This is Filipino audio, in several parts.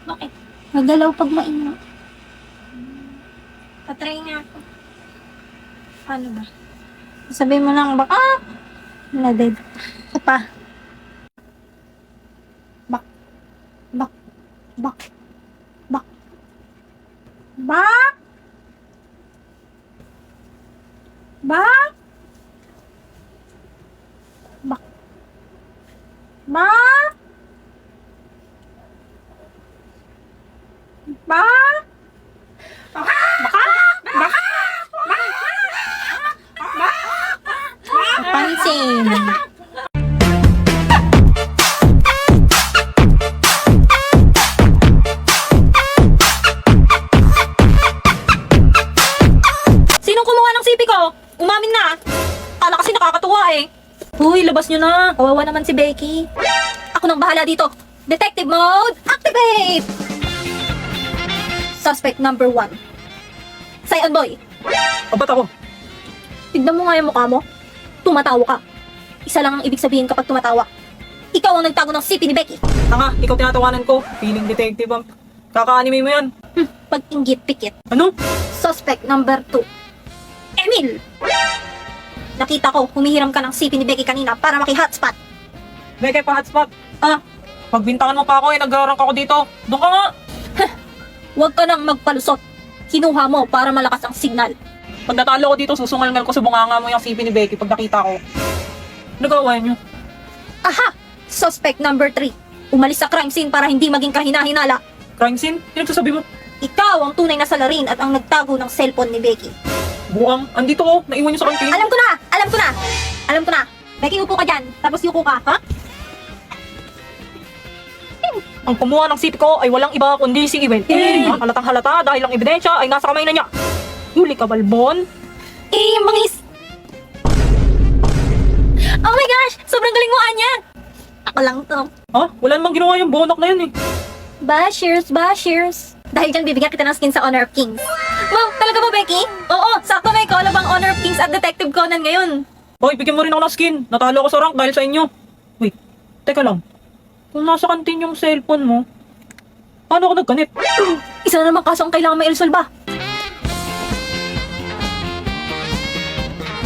Bakit? Nagalaw pag maingat. Patry nga ako. Paano ba? Sabihin mo lang, baka na-dead. Ito pa. Bak. Bak. Bak. Bak. Bak. Bak. Bak. Bak. Bak. Pansin. Sinong kumuha ng sipi ko? Umamin na. Kala kasi nakakatuwa eh. Uy, labas nyo na. Kawawa naman si Becky. Ako nang bahala dito. Detective mode, activate! Suspect number 1. Cyan Boy. Ba't ako? Tignan mo nga yung mukha mo. Tumatawa ka. Isa lang ang ibig sabihin kapag tumatawa. Ikaw ang nagtago ng sipi ni Becky. Tanga, ikaw tinatawanan ko. Feeling detective ang kaka-anime mo yan. Pag-inggit pikit. Ano? Suspect number 2. Emil! Nakita ko, humihiram ka ng sipi ni Becky kanina para maki-hotspot. Beke pa hotspot. Ah, Pagbintangan mo pa ako nag-rank ako dito. Doon ka nga. huwag ka nang magpalusot. Kinuha mo para malakas ang signal. Pag natalo ko dito, susungalngal ko sa bunganga mo yung CP ni Becky pag nakita ko. Nagawa niyo. Aha! Suspect number 3. Umalis sa crime scene para hindi maging kahina-hinala. Crime scene? Pinagsasabi mo? Ikaw ang tunay na salarin at ang nagtago ng cellphone ni Becky. Buang, andito ko. Naiwan niyo sa kantin. Alam ko na! Alam ko na! Alam ko na! Becky, upo ka dyan. Tapos yuko ka, ha? Ang kumuha ng CP ko ay walang iba kundi si Iwen. Halatang halata dahil ang ebidensya ay nasa kamay na niya. Huli ka, Balbon. Mangis! Oh my gosh! Sobrang galing mo, Anya! Ako lang to. Ha? Wala namang ginawa yung bonak na yun eh. Bashers, bashers. Dahil dyan, bibigyan kita ng skin sa Honor of Kings. Wow, talaga ba, Becky? Oo, sakto may collab ang Honor of Kings at Detective Conan ngayon. Hoy, bigyan mo rin ako ng skin. Natalo ako sa rank dahil sa inyo. Wait, teka lang. Kung nasa kantin yung cellphone mo, paano ako nagkanit? Isa na naman kaso ang kailangan may iresolba.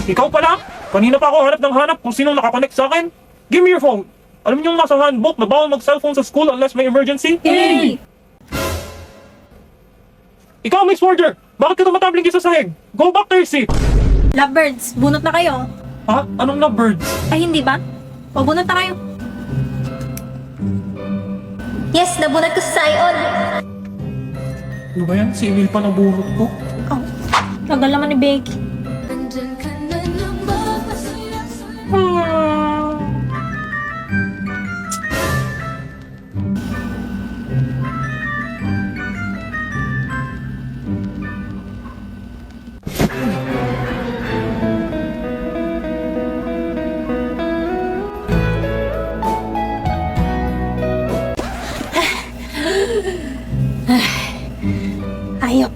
Ikaw pala? Kanina pa ako hanap ng hanap kung sinong nakakonect sa akin. Give me your phone. Alam niyo yung nasa handbook na bawal mag-cellphone sa school unless may emergency? Yay! Ikaw, Miss Forger! Bakit ka tumatabling sa sahig? Go back to your seat! Lovebirds, bunot na kayo. Ha? Anong na birds? Ay, hindi ba? O, bunot na kayo. Yes, nabunot ko sa Sion. Ano ba yan? Si Emil pa nabunot ko. Oh, tagal naman ni Becky. Ayop.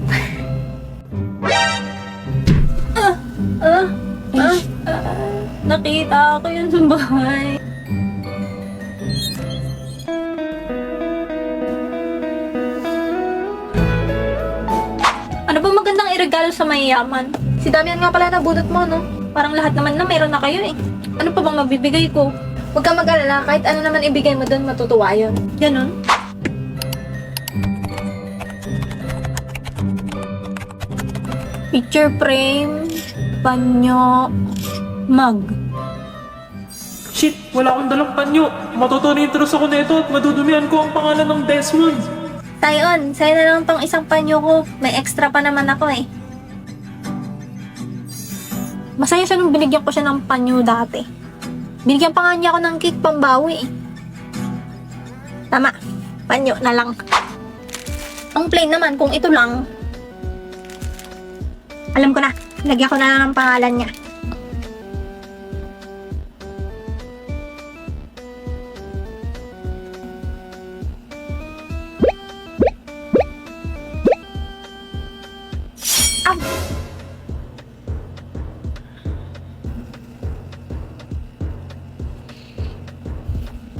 Nakita ko yun sa bahay. Ano ba magandang iregalo sa mayayaman? Si Damian nga pala nabunot mo, no? Parang lahat naman na meron na kayo eh. Ano pa bang mabibigay ko? Huwag kang mag-alala, kahit ano naman ibigay mo doon, matutuwa yun. Ganon? Picture frame, panyo, mug. Shit! Wala akong dalang panyo. Matutunintros ako nito at madudumihan ko ang pangalan ng Desmond. Tayon, sa'yo na lang tong isang panyo ko. May extra pa naman ako eh. Masaya siya nung binigyan ko siya ng panyo dati. Binigyan pa nga niya ako ng cake pambawi eh. Tama, panyo na lang. Ang plain naman, kung ito lang, alam ko na, lagyan ko na lang ng pangalan niya.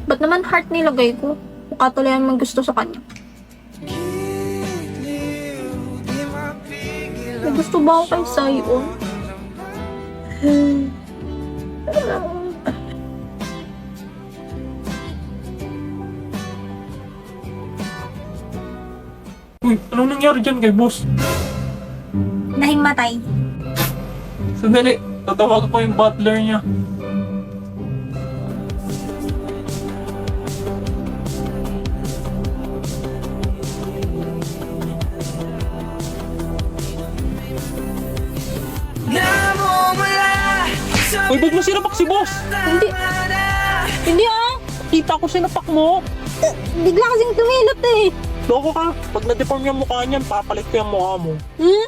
Ba't naman heart nilagay ko? Mukha tuloy ang gusto sa kanya. May gusto ba ako kay Sion? Uy, anong nangyari dyan kay boss? Nahimatay. Sandali, tatawagan ko yung butler niya. Uy, ba't mo sinapak si boss? Hindi. Hindi ah. Kita ko sinapak mo. Bigla kasing tumilot eh. Loko ka. Pag na-deform yung mukha niyan, papalit ko yung mukha mo. Hmm?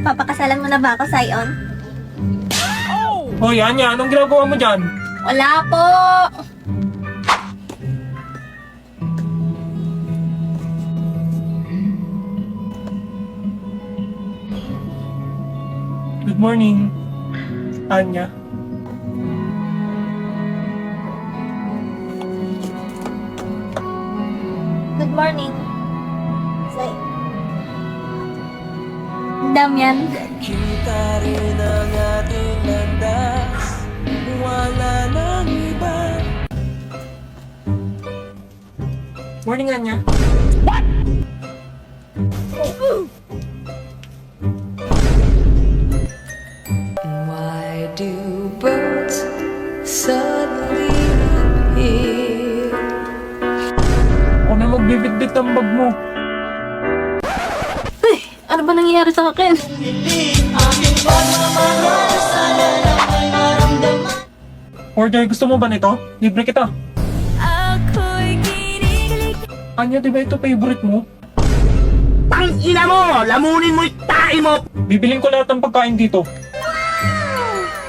Papakasalan mo na ba ako, Sion? Hoy, Anya, anong ginagawa mo dyan? Wala po. Good morning, Anya. Good morning. Say. Damian. Kita rin ang ating landas, wala nang iba. Morning, Anya. Why do birds suddenly appear? Ako na magbibitbit ang bag mo. Ano ba nangyayari sa akin? Order, gusto mo ba nito? Libre kita. Anya, di ba ito favorite mo? Tang ina mo! Lamunin mo yung tae mo! Bibiling ko lahat ng pagkain dito.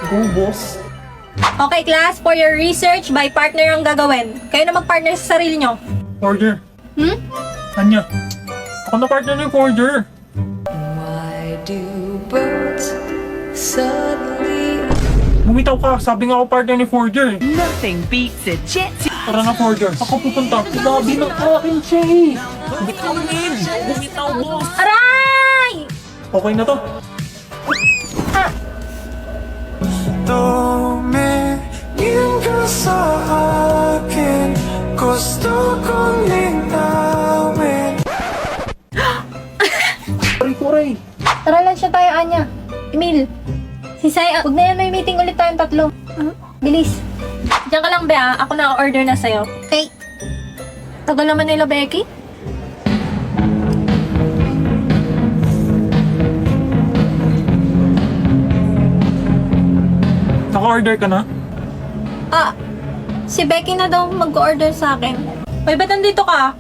Go, boss. Okay, class, for your research, by partner ang gagawin. Kayo na mag-partner sa sarili nyo. Order. Hmm? Anya, ako na partner ng order. Why do birds suddenly Bumitaw ka, sabi nga ako partner ni Forger. Nothing beats a jet. Tara na, Forger. Ako pupunta. Grabe ng akin, Che. Bumitaw din. Bumitaw, boss. Aray! Okay na to. Tumingin ka sa akin, gusto kong linawin. Kuray-kuray. Tara lang siya tayo, Anya. Emil. Si Sai, huwag na yan, may meeting ulit tayong tatlo. Bilis. Diyan ka lang, Bea. Ako na order na sa'yo. Okay. Tagal naman nila, Becky. Naka-order ka na? Si Becky na daw mag-order sa akin. Uy, ba't nandito ka?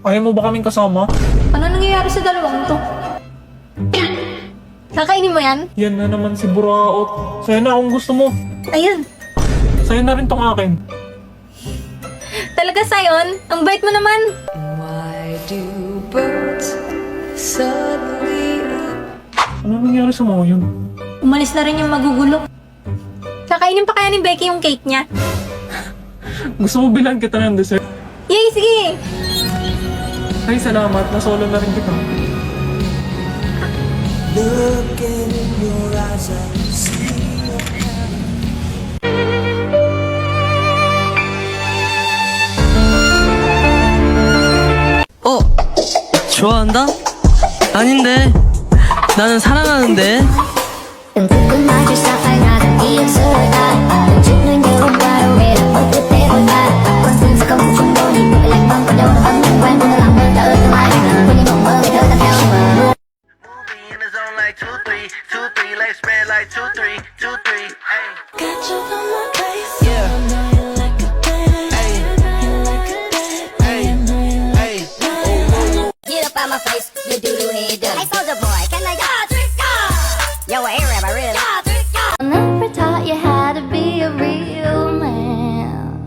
Ayaw mo ba kaming kasama? Ano nangyayari sa dalawang to? Kakainin mo yan? Yan na naman si Buraot. Sa'yo na kung gusto mo. Ayun. Sa'yo na rin tong akin. Talaga, Sion? Ang bait mo naman. Why do birds suddenly Ano nangyari sa mga yun? Umalis na rin yung magugulo. Kakainin pa kaya ni Becky yung cake niya? Gusto mo bilang kita ng dessert? Yay, sige! Ay, salamat. Nasolo na rin kita. looking in your eyes? I see 좋아한다? 아닌데 나는 사랑하는데 Tentukan maju sampai nada diam serta tunjukkan jauh baru era untuk terbuka konsisten sekau kumboni bukan mengkodok bangun dalam mata otomatis boleh membetul tak tahu Movie in the zone like 2-3, 2-3, like spread like 2-3, 2-3, hey. got you on my place Yeah. Hey. get up out my face you do head done hey soldier boy can I yo a Arab I really I never taught you how to be a real man.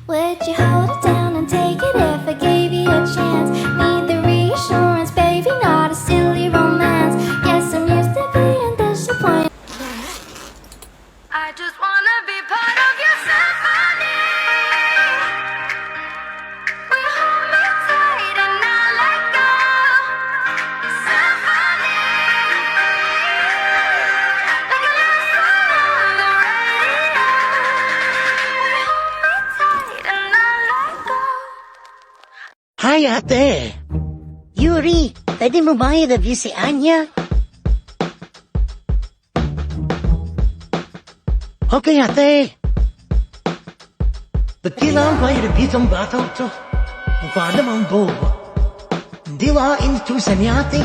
Would you hold it down and take it if I gave you a chance? Need the reassurance, baby, not a silly romance. Hi, ate. Yuri, pwede mo ba i-review si Anya? Okay, ate. Ba't kailangan ba i-review tong batang to? Mukha namang bobo. Hindi ba inutusan ni ate?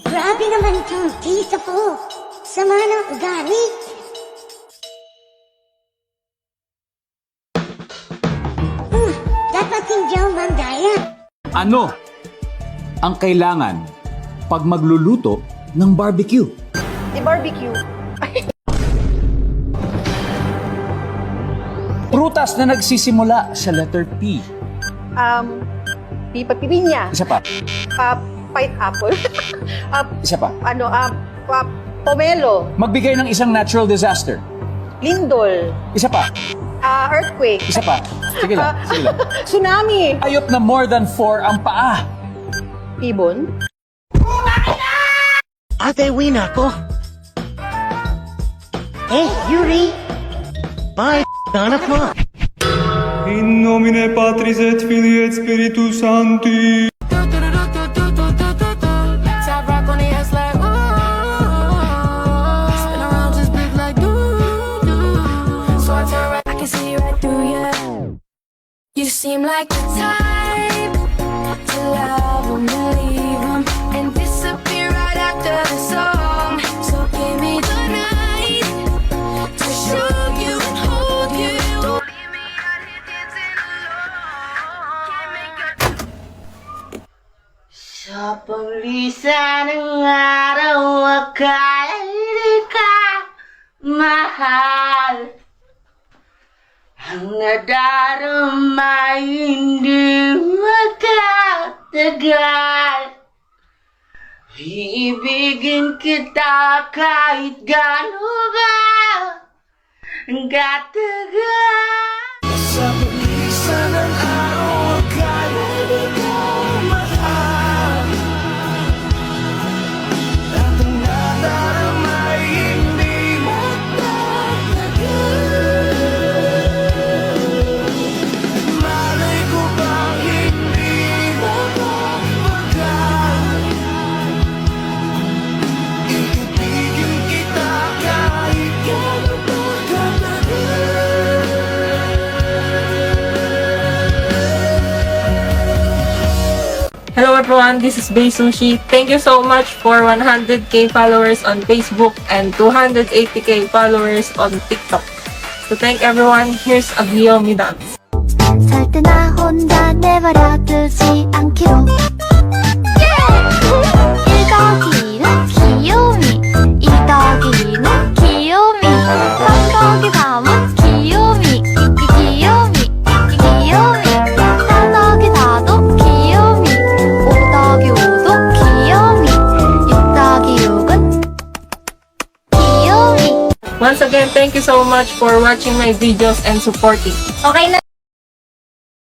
Grabe naman itong tito ko. Sama ng ugali. Dapat hindi ako mandaya. Ano ang kailangan pag magluluto ng barbecue? Di barbecue. Prutas na nagsisimula sa letter P. Pipinya. Isa pa. Pineapple. Isa pa. Pomelo. Magbigay ng isang natural disaster. Lindol. Isa pa. Earthquake. Isa pa. Sige lang. Sige lang. Tsunami. Ayop na more than 4 ang paa. Ibon. Ate, uwi na ako. Yuri. Bye, anak mo. In nomine Patris et Filii et Spiritus Sancti. You seem like the type to love 'em, believe 'em, and disappear right after the song. So give me the night to show you and hold you. Sa paglisan ng araw, akala di ka mahal. Ang nadarama hindi magtatagal. Iibigin kita kahit gaano katagal. Sa paglisan ng araw, akala di ka mahal. At ang nadarama hindi magtatagal. Malay ko bang hindi mapagpagal. Iibigin kita kahit gaano Hello everyone, this is Bay Sushi. Thank you so much for 100k followers on Facebook and 280k followers on TikTok. So thank everyone. Here's a Guillaume dance. 절대 나 혼자 내버려두지 않기로. 1 더하기는 귀요미, 2 더하기는 귀요미, 3 더하기 3은 귀요미, 귀요미, 귀요미, 4 더하기 4도 귀요미, 5 더하기 5도 귀요미, 6 더하기 6은 귀요미. Once again, thank you so much for watching my videos and supporting. Okay na